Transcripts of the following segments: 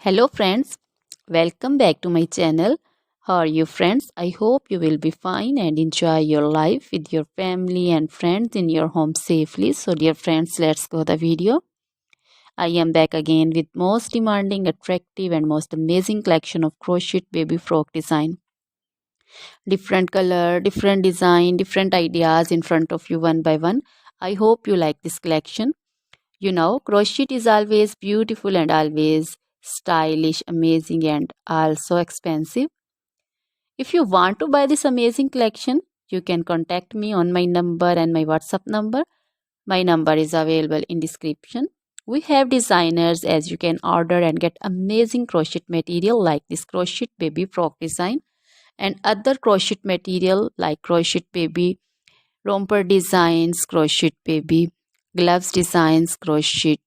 Hello friends, welcome back to my channel. How are you friends? I hope you will be fine and enjoy your life with your family and friends in your home safely. So dear friends, let's go the video. I am back again with most demanding, attractive and most amazing collection of crochet baby frock design. Different color, different design, different ideas in front of you one by one. I hope you like this collection. You know, crochet is always beautiful and always stylish, amazing, and also expensive. If you want to buy this amazing collection, you can contact me on my number and my WhatsApp number. My number is available in description. We have designers as you can order and get amazing crochet material like this crochet baby frock design and other crochet material like crochet baby romper designs, crochet baby gloves designs, crochet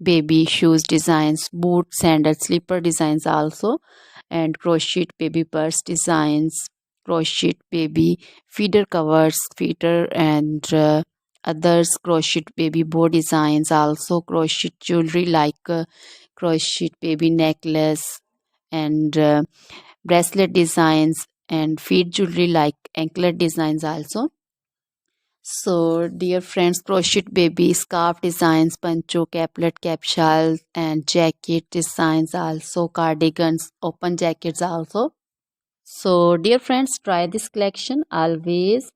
baby shoes designs, boot, sandal, slipper designs also, and crochet baby purse designs, crochet baby feeder covers, feeder and others, crochet baby bow designs also, crochet jewelry like crochet baby necklace and bracelet designs and feet jewelry like anklet designs also. So, dear friends, crochet baby scarf designs, pancho, caplet, capsule, and jacket designs also, cardigans, open jackets also. So, dear friends, try this collection. Always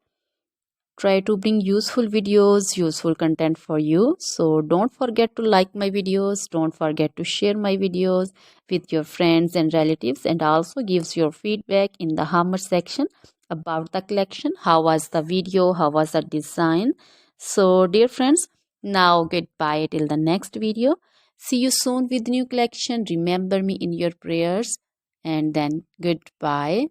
try to bring useful videos, useful content for you. So, don't forget to like my videos. Don't forget to share my videos with your friends and relatives, and also gives your feedback in the comment section about the collection. How was the video? How was the design? So, dear friends, now goodbye till the next video. See you soon with new collection. Remember me in your prayers, and then goodbye.